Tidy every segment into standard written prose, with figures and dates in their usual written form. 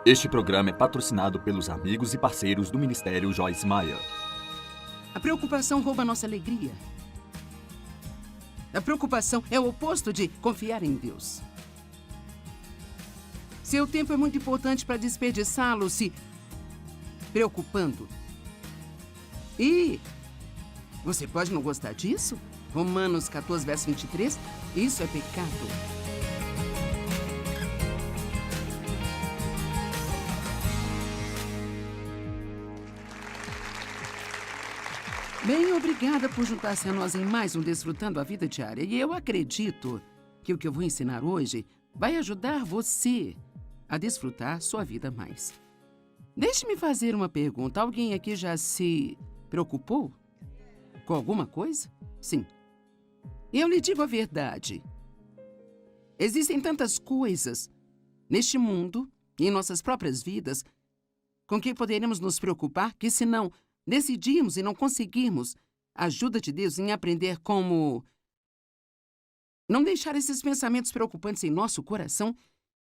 Este programa é patrocinado pelos amigos e parceiros do Ministério Joyce Meyer. A preocupação rouba nossa alegria. A preocupação é o oposto de confiar em Deus. Seu tempo é muito importante para desperdiçá-lo se preocupando. E você pode não gostar disso? Romanos 14, verso 23, isso é pecado. Bem, obrigada por juntar-se a nós em mais um Desfrutando a Vida Diária. E eu acredito que o que eu vou ensinar hoje vai ajudar você a desfrutar sua vida mais. Deixe-me fazer uma pergunta. Alguém aqui já se preocupou com alguma coisa? Sim. Eu lhe digo a verdade. Existem tantas coisas neste mundo e em nossas próprias vidas com que poderemos nos preocupar que, se não decidimos e não conseguirmos a ajuda de Deus em aprender como não deixar esses pensamentos preocupantes em nosso coração,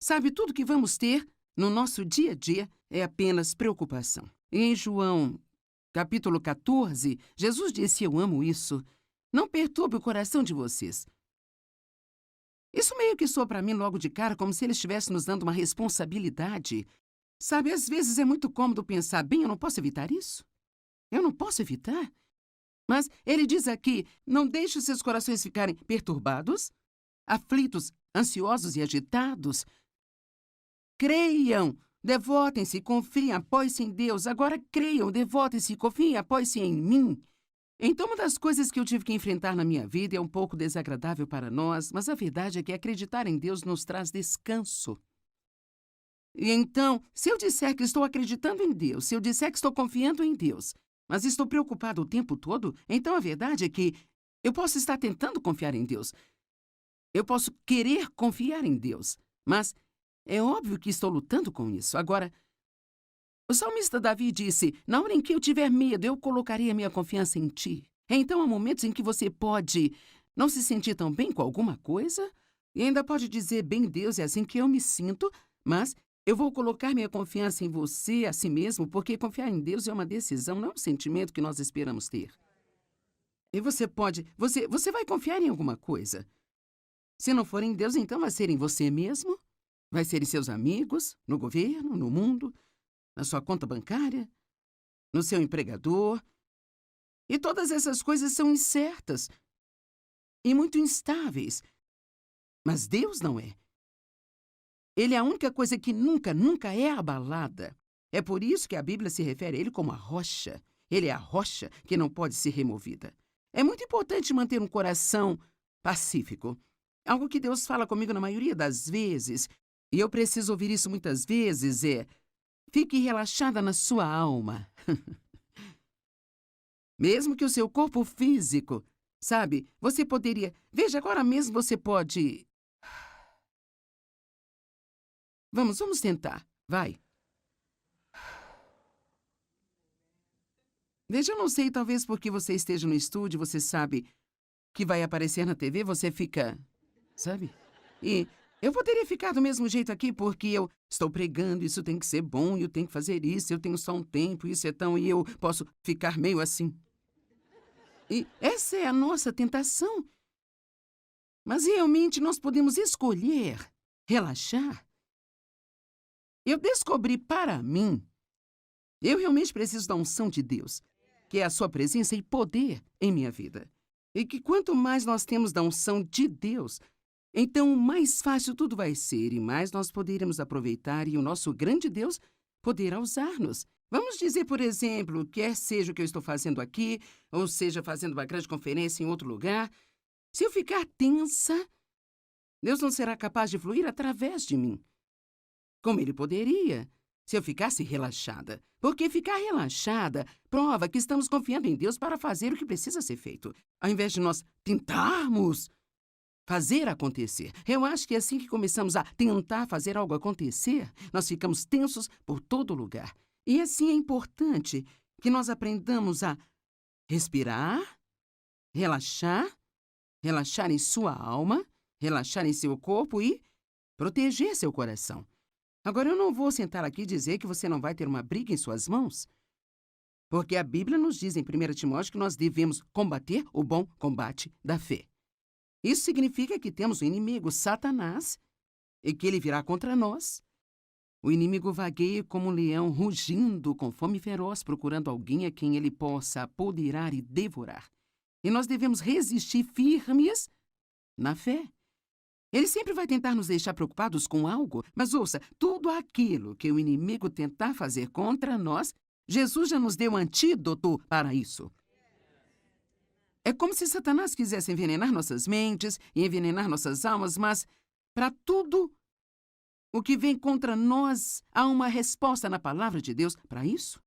sabe, tudo que vamos ter no nosso dia a dia é apenas preocupação. E em João, capítulo 14, Jesus disse: eu amo isso. Não perturbe o coração de vocês. Isso meio que soa para mim logo de cara como se ele estivesse nos dando uma responsabilidade. Sabe, às vezes é muito cômodo pensar, bem, eu não posso evitar isso. Eu não posso evitar. Mas ele diz aqui, não deixe os seus corações ficarem perturbados, aflitos, ansiosos e agitados. Creiam, devotem-se, confiem, apoiem-se em Deus. Agora creiam, devotem-se, confiem, apoiem-se em mim. Então, uma das coisas que eu tive que enfrentar na minha vida é um pouco desagradável para nós, mas a verdade é que acreditar em Deus nos traz descanso. E então, se eu disser que estou acreditando em Deus, se eu disser que estou confiando em Deus, mas estou preocupado o tempo todo, então a verdade é que eu posso estar tentando confiar em Deus. Eu posso querer confiar em Deus, mas é óbvio que estou lutando com isso. Agora, o salmista Davi disse, na hora em que eu tiver medo, eu colocarei a minha confiança em ti. Então há momentos em que você pode não se sentir tão bem com alguma coisa e ainda pode dizer, bem, Deus, é assim que eu me sinto, mas eu vou colocar minha confiança em você, a si mesmo, porque confiar em Deus é uma decisão, não é um sentimento que nós esperamos ter. E você vai confiar em alguma coisa. Se não for em Deus, então vai ser em você mesmo, vai ser em seus amigos, no governo, no mundo, na sua conta bancária, no seu empregador. E todas essas coisas são incertas e muito instáveis. Mas Deus não é. Ele é a única coisa que nunca é abalada. É por isso que a Bíblia se refere a ele como a rocha. Ele é a rocha que não pode ser removida. É muito importante manter um coração pacífico. Algo que Deus fala comigo na maioria das vezes, e eu preciso ouvir isso muitas vezes, é: fique relaxada na sua alma. Mesmo que o seu corpo físico, sabe, você poderia... Veja, agora mesmo você pode... Vamos tentar. Vai. Veja, eu não sei, talvez porque você esteja no estúdio, você sabe que vai aparecer na TV, você fica... Sabe? E eu poderia ficar do mesmo jeito aqui porque eu estou pregando, isso tem que ser bom, eu tenho que fazer isso, eu tenho só um tempo, isso é tão... E eu posso ficar meio assim. E essa é a nossa tentação. Mas realmente nós podemos escolher relaxar. Eu descobri para mim, eu realmente preciso da unção de Deus, que é a sua presença e poder em minha vida. E que quanto mais nós temos da unção de Deus, então mais fácil tudo vai ser e mais nós poderemos aproveitar e o nosso grande Deus poderá usar-nos. Vamos dizer, por exemplo, quer seja o que eu estou fazendo aqui, ou seja, fazendo uma grande conferência em outro lugar, se eu ficar tensa, Deus não será capaz de fluir através de mim. Como ele poderia, se eu ficasse relaxada. Porque ficar relaxada prova que estamos confiando em Deus para fazer o que precisa ser feito, ao invés de nós tentarmos fazer acontecer. Eu acho que é assim que começamos a tentar fazer algo acontecer, nós ficamos tensos por todo lugar. E assim é importante que nós aprendamos a respirar, relaxar em sua alma, relaxar em seu corpo e proteger seu coração. Agora, eu não vou sentar aqui e dizer que você não vai ter uma briga em suas mãos, porque a Bíblia nos diz em 1 Timóteo que nós devemos combater o bom combate da fé. Isso significa que temos um inimigo, Satanás, e que ele virá contra nós. O inimigo vagueia como um leão rugindo com fome feroz, procurando alguém a quem ele possa apoderar e devorar. E nós devemos resistir firmes na fé. Ele sempre vai tentar nos deixar preocupados com algo, mas ouça, tudo aquilo que o inimigo tentar fazer contra nós, Jesus já nos deu um antídoto para isso. É como se Satanás quisesse envenenar nossas mentes e envenenar nossas almas, mas para tudo o que vem contra nós, há uma resposta na palavra de Deus para isso.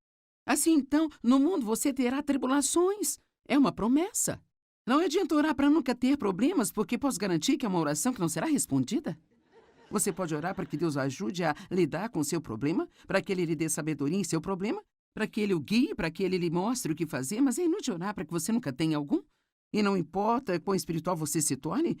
Assim, então, no mundo você terá tribulações. É uma promessa. Não adianta orar para nunca ter problemas, porque posso garantir que é uma oração que não será respondida. Você pode orar para que Deus o ajude a lidar com o seu problema, para que Ele lhe dê sabedoria em seu problema, para que Ele o guie, para que Ele lhe mostre o que fazer, mas é inútil orar para que você nunca tenha algum. E não importa quão espiritual você se torne,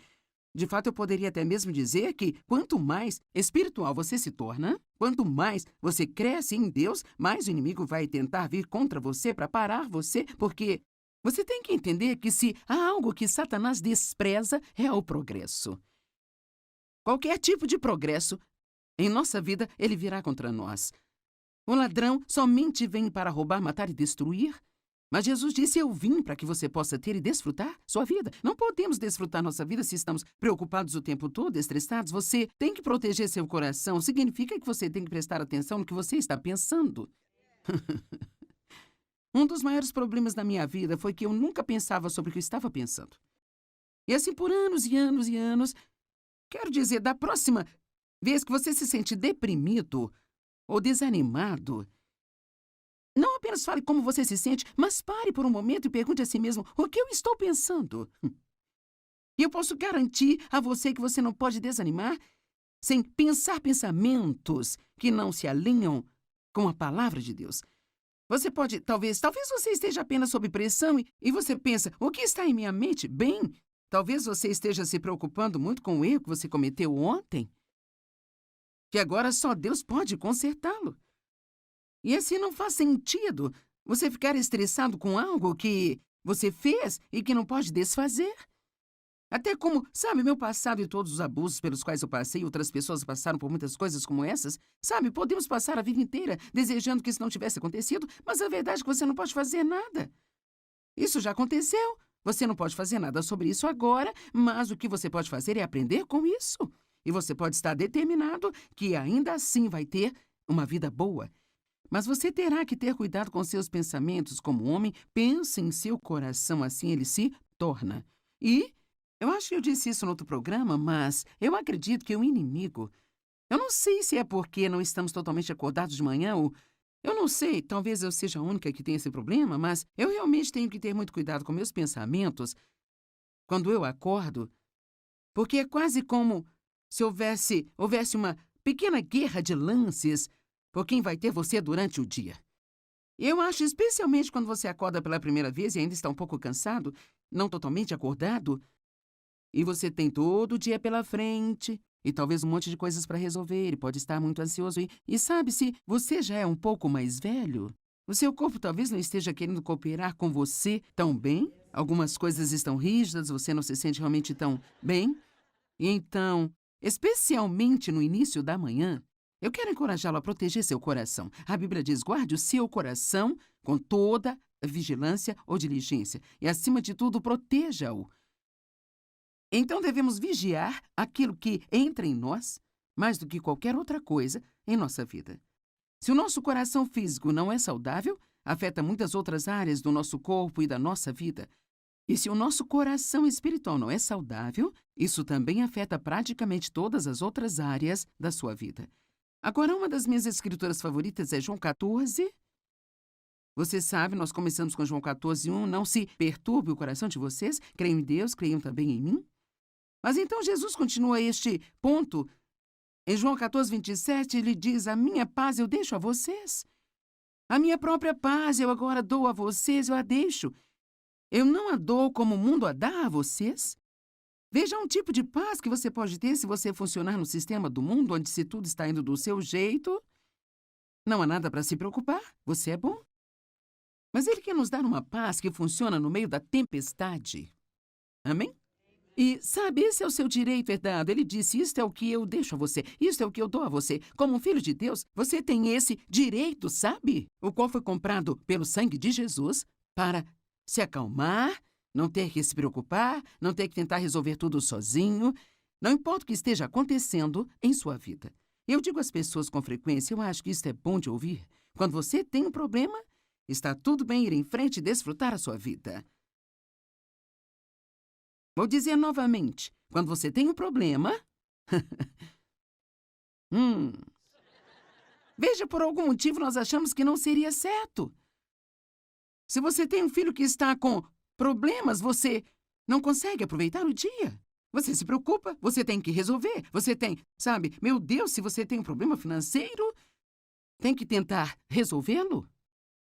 de fato eu poderia até mesmo dizer que quanto mais espiritual você se torna, quanto mais você cresce em Deus, mais o inimigo vai tentar vir contra você para parar você, porque você tem que entender que se há algo que Satanás despreza, é o progresso. Qualquer tipo de progresso em nossa vida, ele virá contra nós. O ladrão somente vem para roubar, matar e destruir. Mas Jesus disse, eu vim para que você possa ter e desfrutar sua vida. Não podemos desfrutar nossa vida se estamos preocupados o tempo todo, estressados. Você tem que proteger seu coração. Significa que você tem que prestar atenção no que você está pensando. Um dos maiores problemas da minha vida foi que eu nunca pensava sobre o que eu estava pensando. E assim por anos e anos e anos. Quero dizer, da próxima vez que você se sente deprimido ou desanimado, não apenas fale como você se sente, mas pare por um momento e pergunte a si mesmo o que eu estou pensando. E eu posso garantir a você que você não pode desanimar sem pensar pensamentos que não se alinham com a palavra de Deus. Você pode, talvez você esteja apenas sob pressão e você pensa, o que está em minha mente? Bem, talvez você esteja se preocupando muito com o erro que você cometeu ontem, que agora só Deus pode consertá-lo. E assim não faz sentido você ficar estressado com algo que você fez e que não pode desfazer. Até como, sabe, meu passado e todos os abusos pelos quais eu passei, outras pessoas passaram por muitas coisas como essas. Sabe, podemos passar a vida inteira desejando que isso não tivesse acontecido, mas a verdade é que você não pode fazer nada. Isso já aconteceu. Você não pode fazer nada sobre isso agora, mas o que você pode fazer é aprender com isso. E você pode estar determinado que ainda assim vai ter uma vida boa. Mas você terá que ter cuidado com seus pensamentos como homem. Pense em seu coração, assim ele se torna. E eu acho que eu disse isso no outro programa, mas eu acredito que o inimigo... Eu não sei se é porque não estamos totalmente acordados de manhã ou... Eu não sei, talvez eu seja a única que tenha esse problema, mas eu realmente tenho que ter muito cuidado com meus pensamentos quando eu acordo, porque é quase como se houvesse uma pequena guerra de lances por quem vai ter você durante o dia. Eu acho, especialmente quando você acorda pela primeira vez e ainda está um pouco cansado, não totalmente acordado, e você tem todo o dia pela frente, e talvez um monte de coisas para resolver, e pode estar muito ansioso. E sabe, se você já é um pouco mais velho, o seu corpo talvez não esteja querendo cooperar com você tão bem. Algumas coisas estão rígidas, você não se sente realmente tão bem. E então, especialmente no início da manhã, eu quero encorajá-lo a proteger seu coração. A Bíblia diz, guarde o seu coração com toda vigilância ou diligência. E, acima de tudo, proteja-o. Então, devemos vigiar aquilo que entra em nós, mais do que qualquer outra coisa em nossa vida. Se o nosso coração físico não é saudável, afeta muitas outras áreas do nosso corpo e da nossa vida. E se o nosso coração espiritual não é saudável, isso também afeta praticamente todas as outras áreas da sua vida. Agora, uma das minhas escrituras favoritas é João 14. Você sabe, nós começamos com João 14:1. Não se perturbe o coração de vocês. Creiam em Deus, creiam também em mim. Mas então Jesus continua este ponto. Em João 14:27, ele diz, a minha paz eu deixo a vocês. A minha própria paz eu agora dou a vocês, eu a deixo. Eu não a dou como o mundo a dá a vocês. Veja um tipo de paz que você pode ter se você funcionar no sistema do mundo onde se tudo está indo do seu jeito. Não há nada para se preocupar, você é bom. Mas Ele quer nos dar uma paz que funciona no meio da tempestade. Amém? E, sabe, esse é o seu direito herdado. Ele disse, isto é o que eu deixo a você, isto é o que eu dou a você. Como um filho de Deus, você tem esse direito, sabe? O qual foi comprado pelo sangue de Jesus para se acalmar, não ter que se preocupar, não ter que tentar resolver tudo sozinho. Não importa o que esteja acontecendo em sua vida. Eu digo às pessoas com frequência, eu acho que isso é bom de ouvir. Quando você tem um problema, está tudo bem ir em frente e desfrutar a sua vida. Vou dizer novamente, quando você tem um problema... Veja, por algum motivo nós achamos que não seria certo. Se você tem um filho que está com problemas, você não consegue aproveitar o dia. Você se preocupa, você tem que resolver, você tem... Sabe, meu Deus, se você tem um problema financeiro, tem que tentar resolvê-lo.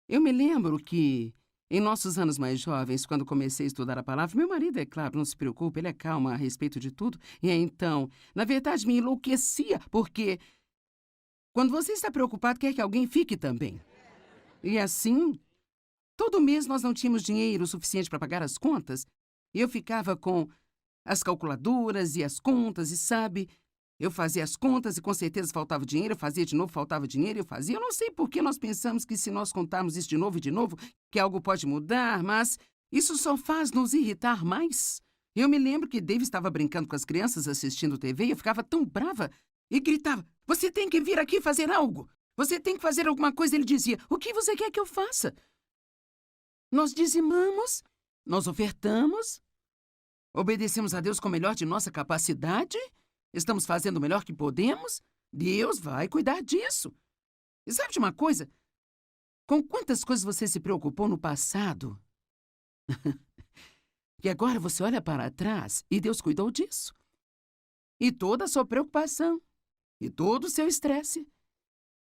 Eu me lembro que, em nossos anos mais jovens, quando comecei a estudar a palavra, meu marido, é claro, não se preocupa, ele é calmo a respeito de tudo. E então, na verdade, me enlouquecia, porque quando você está preocupado, quer que alguém fique também. E assim, todo mês nós não tínhamos dinheiro suficiente para pagar as contas, e eu ficava com as calculadoras e as contas, e sabe, eu fazia as contas e com certeza faltava dinheiro, eu fazia de novo, faltava dinheiro, eu fazia. Eu não sei por que nós pensamos que se nós contarmos isso de novo, que algo pode mudar, mas isso só faz nos irritar mais. Eu me lembro que Dave estava brincando com as crianças assistindo TV e eu ficava tão brava e gritava, você tem que vir aqui fazer algo, você tem que fazer alguma coisa. Ele dizia, o que você quer que eu faça? Nós dizimamos, nós ofertamos, obedecemos a Deus com o melhor de nossa capacidade. Estamos fazendo o melhor que podemos? Deus vai cuidar disso. E sabe de uma coisa? Com quantas coisas você se preocupou no passado? Que agora você olha para trás e Deus cuidou disso. E toda a sua preocupação, e todo o seu estresse,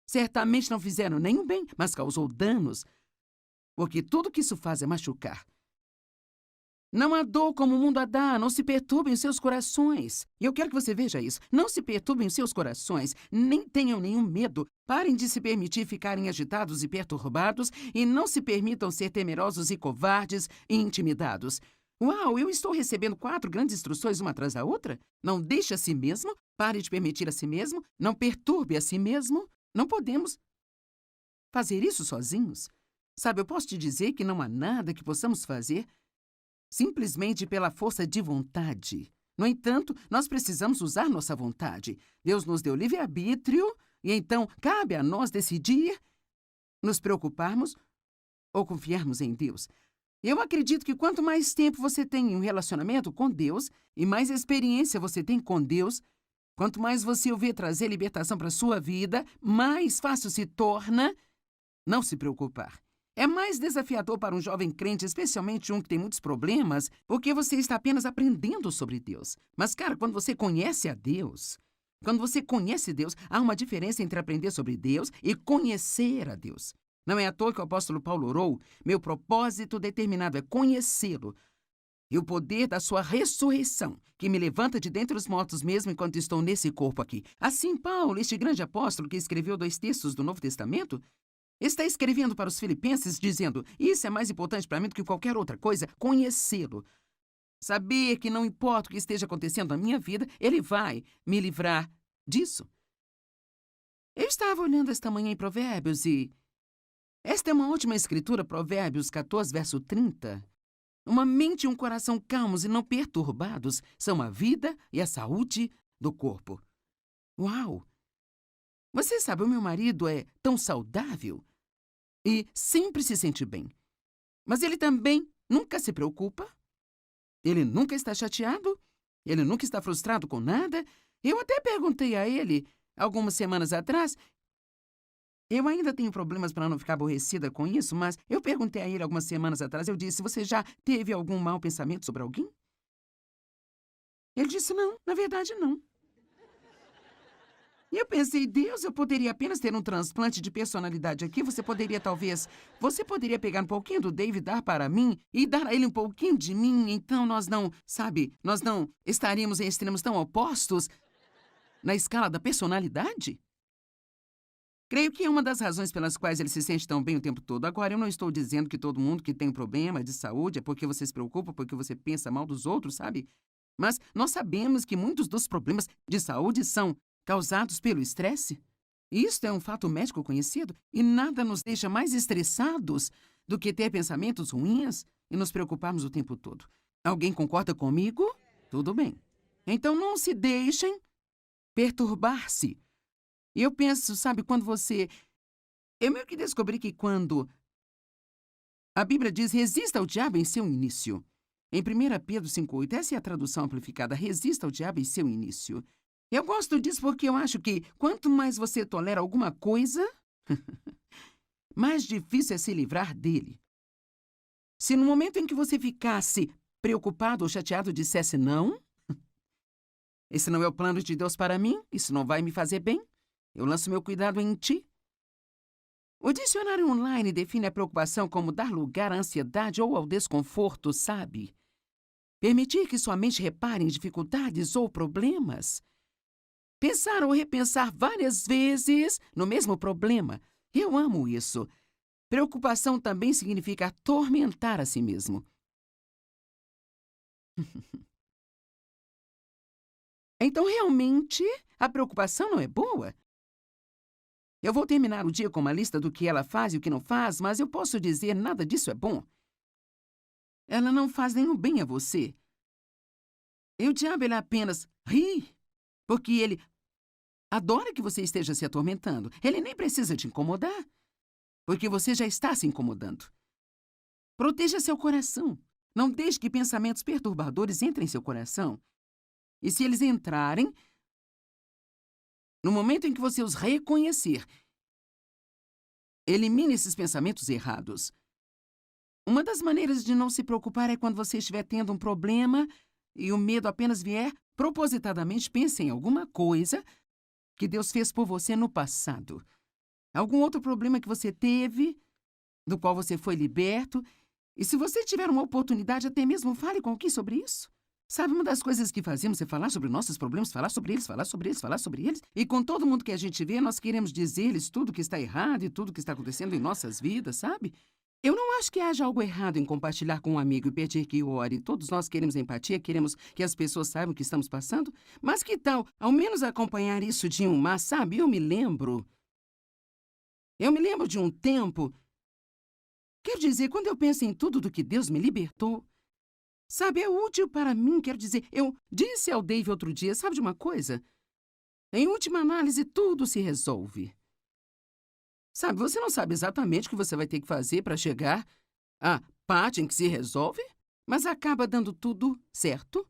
certamente não fizeram nenhum bem, mas causou danos, porque tudo que isso faz é machucar. Não há dor como o mundo a dá, não se perturbem os seus corações. E eu quero que você veja isso. Não se perturbem os seus corações, nem tenham nenhum medo. Parem de se permitir ficarem agitados e perturbados e não se permitam ser temerosos e covardes e intimidados. Uau, eu estou recebendo 4 grandes instruções uma atrás da outra? Não deixe a si mesmo, pare de permitir a si mesmo, não perturbe a si mesmo. Não podemos fazer isso sozinhos. Sabe, eu posso te dizer que não há nada que possamos fazer simplesmente pela força de vontade. No entanto, nós precisamos usar nossa vontade. Deus nos deu livre-arbítrio e então cabe a nós decidir nos preocuparmos ou confiarmos em Deus. Eu acredito que quanto mais tempo você tem em um relacionamento com Deus e mais experiência você tem com Deus, quanto mais você o vê trazer libertação para a sua vida, mais fácil se torna não se preocupar. É mais desafiador para um jovem crente, especialmente um que tem muitos problemas, porque você está apenas aprendendo sobre Deus. Mas, cara, quando você conhece a Deus, há uma diferença entre aprender sobre Deus e conhecer a Deus. Não é à toa que o apóstolo Paulo orou, meu propósito determinado é conhecê-lo e o poder da sua ressurreição, que me levanta de dentre os mortos mesmo enquanto estou nesse corpo aqui. Assim, Paulo, este grande apóstolo que escreveu 2 textos do Novo Testamento, está escrevendo para os filipenses dizendo, isso é mais importante para mim do que qualquer outra coisa, conhecê-lo. Saber que não importa o que esteja acontecendo na minha vida, ele vai me livrar disso. Eu estava olhando esta manhã em Provérbios e esta é uma ótima escritura, Provérbios 14, verso 30. Uma mente e um coração calmos e não perturbados são a vida e a saúde do corpo. Uau! Você sabe, o meu marido é tão saudável e sempre se sente bem. Mas ele também nunca se preocupa. Ele nunca está chateado. Ele nunca está frustrado com nada. Eu até perguntei a ele, algumas semanas atrás, eu ainda tenho problemas para não ficar aborrecida com isso, mas eu perguntei a ele algumas semanas atrás, eu disse, você já teve algum mau pensamento sobre alguém? Ele disse, não, na verdade não. E eu pensei, Deus, eu poderia apenas ter um transplante de personalidade aqui. Você poderia pegar um pouquinho do Dave e dar para mim e dar a ele um pouquinho de mim. Então nós não estaríamos em extremos tão opostos na escala da personalidade? Creio que é uma das razões pelas quais ele se sente tão bem o tempo todo. Agora, eu não estou dizendo que todo mundo que tem um problema de saúde é porque você se preocupa, porque você pensa mal dos outros, sabe? Mas nós sabemos que muitos dos problemas de saúde são causados pelo estresse. Isto é um fato médico conhecido e nada nos deixa mais estressados do que ter pensamentos ruins e nos preocuparmos o tempo todo. Alguém concorda comigo? Tudo bem. Então não se deixem perturbar-se. E eu penso, sabe, eu meio que descobri que quando a Bíblia diz resista ao diabo em seu início. Em 1 Pedro 5,8, essa é a tradução amplificada, resista ao diabo em seu início. Eu gosto disso porque eu acho que quanto mais você tolera alguma coisa, mais difícil é se livrar dele. Se no momento em que você ficasse preocupado ou chateado dissesse não, esse não é o plano de Deus para mim, isso não vai me fazer bem, eu lanço meu cuidado em ti. O dicionário online define a preocupação como dar lugar à ansiedade ou ao desconforto, sabe? Permitir que sua mente repare em dificuldades ou problemas. Pensar ou repensar várias vezes no mesmo problema. Eu amo isso. Preocupação também significa atormentar a si mesmo. Então, realmente, a preocupação não é boa? Eu vou terminar o dia com uma lista do que ela faz e o que não faz, mas eu posso dizer nada disso é bom. Ela não faz nenhum bem a você. E o diabo, ele apenas ri, porque ele adora que você esteja se atormentando. Ele nem precisa te incomodar, porque você já está se incomodando. Proteja seu coração. Não deixe que pensamentos perturbadores entrem em seu coração. E se eles entrarem, no momento em que você os reconhecer, elimine esses pensamentos errados. Uma das maneiras de não se preocupar é quando você estiver tendo um problema e o medo apenas vier, propositadamente pense em alguma coisa que Deus fez por você no passado. Algum outro problema que você teve, do qual você foi liberto. E se você tiver uma oportunidade, até mesmo fale com alguém sobre isso. Sabe, uma das coisas que fazemos é falar sobre nossos problemas, falar sobre eles, falar sobre eles, falar sobre eles. E com todo mundo que a gente vê, nós queremos dizer-lhes tudo que está errado e tudo que está acontecendo em nossas vidas, sabe? Eu não acho que haja algo errado em compartilhar com um amigo e pedir que ore. Todos nós queremos empatia, queremos que as pessoas saibam o que estamos passando. Mas que tal, ao menos, acompanhar isso de um mas, sabe? Eu me lembro de um tempo. Quero dizer, quando eu penso em tudo do que Deus me libertou, sabe, é útil para mim. Quero dizer, eu disse ao Dave outro dia, sabe de uma coisa? Em última análise, tudo se resolve. Sabe, você não sabe exatamente o que você vai ter que fazer para chegar à parte em que se resolve, mas acaba dando tudo certo.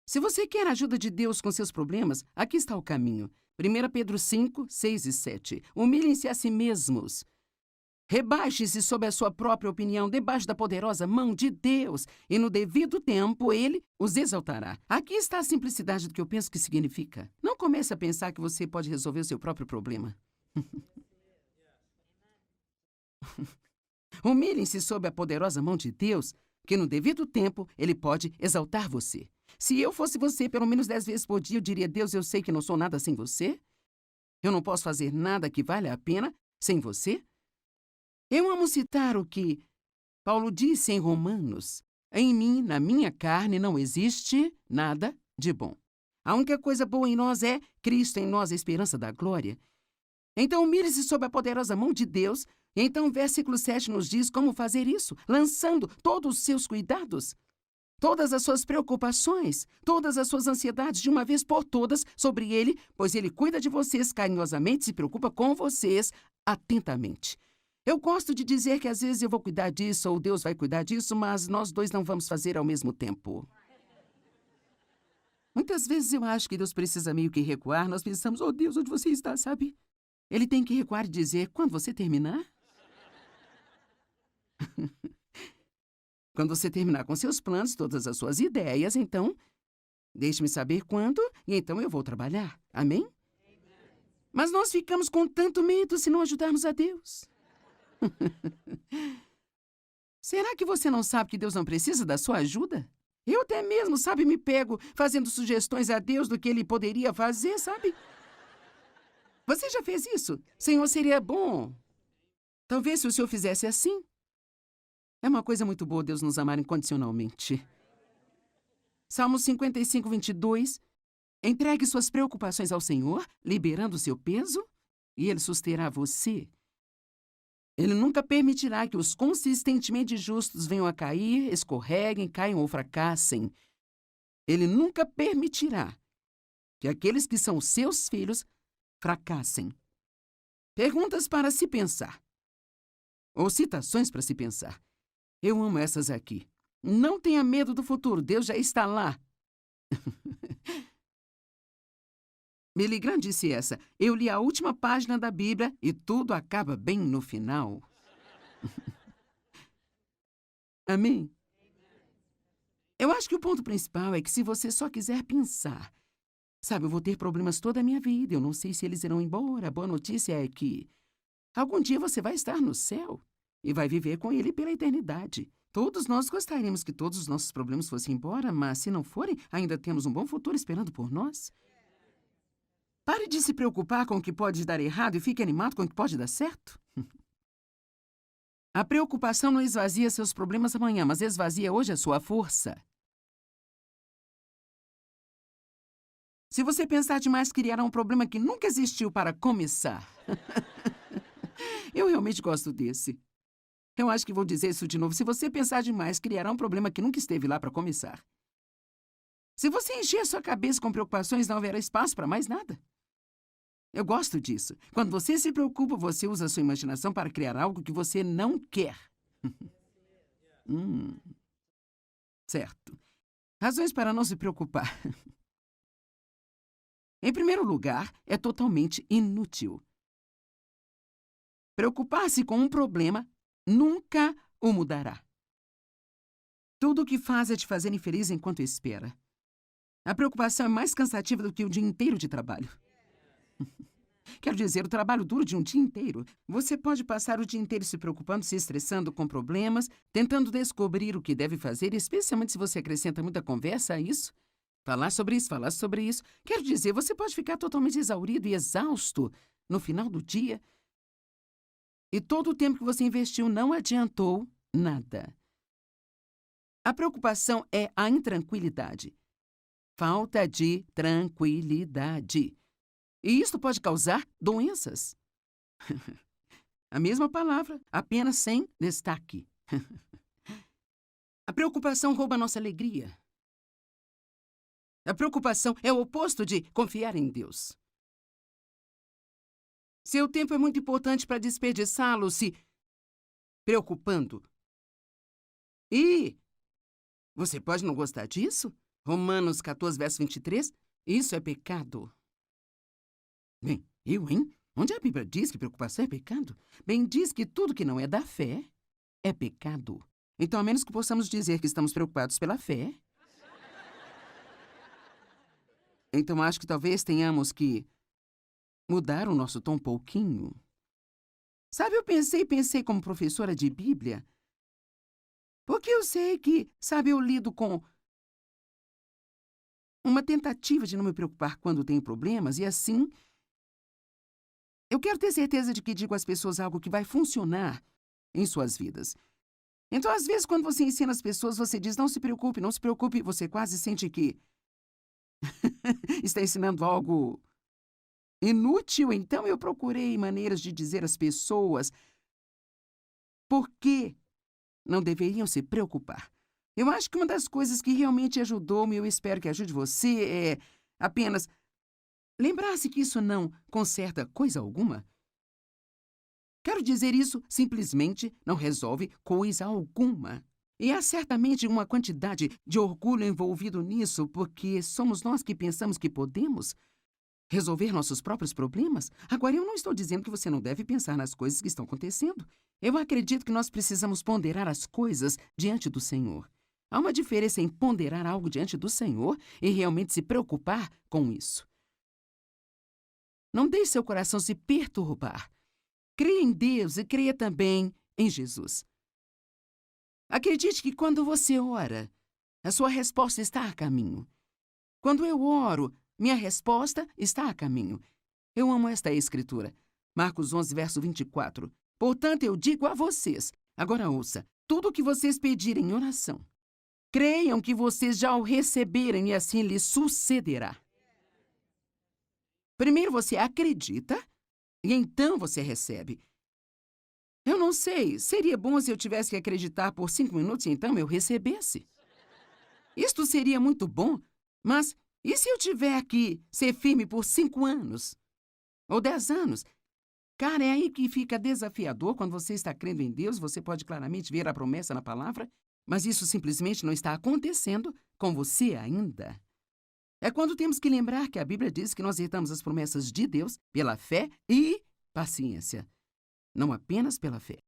Se você quer a ajuda de Deus com seus problemas, aqui está o caminho. 1 Pedro 5, 6 e 7. Humilhem-se a si mesmos. Rebaixe-se sob a sua própria opinião, debaixo da poderosa mão de Deus, e no devido tempo Ele os exaltará. Aqui está a simplicidade do que eu penso que significa. Não comece a pensar que você pode resolver o seu próprio problema. Humilhem-se sob a poderosa mão de Deus, que no devido tempo Ele pode exaltar você. Se eu fosse você, pelo menos 10 vezes por dia, eu diria, Deus, eu sei que não sou nada sem você. Eu não posso fazer nada que valha a pena sem você. Eu amo citar o que Paulo disse em Romanos. Em mim, na minha carne, não existe nada de bom. A única coisa boa em nós é Cristo em nós, a esperança da glória. Então, humilhe-se sob a poderosa mão de Deus. Então, o versículo 7 nos diz como fazer isso, lançando todos os seus cuidados, todas as suas preocupações, todas as suas ansiedades de uma vez por todas sobre Ele, pois Ele cuida de vocês carinhosamente, se preocupa com vocês atentamente. Eu gosto de dizer que às vezes eu vou cuidar disso ou Deus vai cuidar disso, mas nós dois não vamos fazer ao mesmo tempo. Muitas vezes eu acho que Deus precisa meio que recuar. Nós pensamos, oh Deus, onde você está, sabe? Ele tem que recuar e dizer, quando você terminar? Quando você terminar com seus planos, todas as suas ideias, então, deixe-me saber quando, e então eu vou trabalhar. Amém? Mas nós ficamos com tanto medo se não ajudarmos a Deus. Será que você não sabe que Deus não precisa da sua ajuda? Eu até mesmo, sabe, me pego fazendo sugestões a Deus do que Ele poderia fazer, sabe? Você já fez isso? Senhor, seria bom. Talvez se o Senhor fizesse assim. É uma coisa muito boa Deus nos amar incondicionalmente. Salmo 55, 22. Entregue suas preocupações ao Senhor, liberando o seu peso, e Ele susterá você. Ele nunca permitirá que os consistentemente justos venham a cair, escorreguem, caiam ou fracassem. Ele nunca permitirá que aqueles que são seus filhos fracassem. Perguntas para se pensar. Ou citações para se pensar. Eu amo essas aqui. Não tenha medo do futuro, Deus já está lá. Billy Graham disse essa. Eu li a última página da Bíblia e tudo acaba bem no final. Amém? Eu acho que o ponto principal é que se você só quiser pensar, sabe, eu vou ter problemas toda a minha vida, eu não sei se eles irão embora. A boa notícia é que algum dia você vai estar no céu e vai viver com Ele pela eternidade. Todos nós gostaríamos que todos os nossos problemas fossem embora, mas se não forem, ainda temos um bom futuro esperando por nós. Pare de se preocupar com o que pode dar errado e fique animado com o que pode dar certo. A preocupação não esvazia seus problemas amanhã, mas esvazia hoje a sua força. Se você pensar demais, criará um problema que nunca existiu para começar. Eu realmente gosto desse. Eu acho que vou dizer isso de novo. Se você pensar demais, criará um problema que nunca esteve lá para começar. Se você encher a sua cabeça com preocupações, não haverá espaço para mais nada. Eu gosto disso. Quando você se preocupa, você usa a sua imaginação para criar algo que você não quer. Certo. Razões para não se preocupar. Em primeiro lugar, é totalmente inútil. Preocupar-se com um problema nunca o mudará. Tudo o que faz é te fazer infeliz enquanto espera. A preocupação é mais cansativa do que o dia inteiro de trabalho. Quero dizer, o trabalho duro de um dia inteiro. Você pode passar o dia inteiro se preocupando, se estressando com problemas, tentando descobrir o que deve fazer, especialmente se você acrescenta muita conversa a isso. Falar sobre isso, falar sobre isso. Quero dizer, você pode ficar totalmente exaurido e exausto no final do dia. E todo o tempo que você investiu não adiantou nada. A preocupação é a intranquilidade. Falta de tranquilidade. E isso pode causar doenças. A mesma palavra, apenas sem destaque. A preocupação rouba nossa alegria. A preocupação é o oposto de confiar em Deus. Seu tempo é muito importante para desperdiçá-lo se preocupando. E você pode não gostar disso? Romanos 14, verso 23. Isso é pecado. Bem, hein? Onde a Bíblia diz que preocupação é pecado? Bem, diz que tudo que não é da fé é pecado. Então, a menos que possamos dizer que estamos preocupados pela fé, então acho que talvez tenhamos que mudar o nosso tom um pouquinho. Sabe, eu pensei como professora de Bíblia, porque eu sei que, sabe, eu lido com uma tentativa de não me preocupar quando tenho problemas, e assim, eu quero ter certeza de que digo às pessoas algo que vai funcionar em suas vidas. Então, às vezes, quando você ensina as pessoas, você diz, não se preocupe, não se preocupe, você quase sente que está ensinando algo inútil. Então, eu procurei maneiras de dizer às pessoas por que não deveriam se preocupar. Eu acho que uma das coisas que realmente ajudou-me, eu espero que ajude você, é apenas lembrar-se que isso não conserta coisa alguma. Quero dizer, isso simplesmente não resolve coisa alguma. E há certamente uma quantidade de orgulho envolvido nisso, porque somos nós que pensamos que podemos resolver nossos próprios problemas. Agora, eu não estou dizendo que você não deve pensar nas coisas que estão acontecendo. Eu acredito que nós precisamos ponderar as coisas diante do Senhor. Há uma diferença em ponderar algo diante do Senhor e realmente se preocupar com isso. Não deixe seu coração se perturbar. Creia em Deus e creia também em Jesus. Acredite que quando você ora, a sua resposta está a caminho. Quando eu oro, minha resposta está a caminho. Eu amo esta escritura. Marcos 11, verso 24. Portanto, eu digo a vocês, agora ouça, tudo o que vocês pedirem em oração, creiam que vocês já o receberem e assim lhes sucederá. Primeiro você acredita e então você recebe. Eu não sei, seria bom se eu tivesse que acreditar por 5 minutos e então eu recebesse. Isto seria muito bom, mas e se eu tiver que ser firme por 5 anos? Ou 10 anos? Cara, é aí que fica desafiador. Quando você está crendo em Deus, você pode claramente ver a promessa na palavra, mas isso simplesmente não está acontecendo com você ainda. É quando temos que lembrar que a Bíblia diz que nós herdamos as promessas de Deus pela fé e paciência, não apenas pela fé.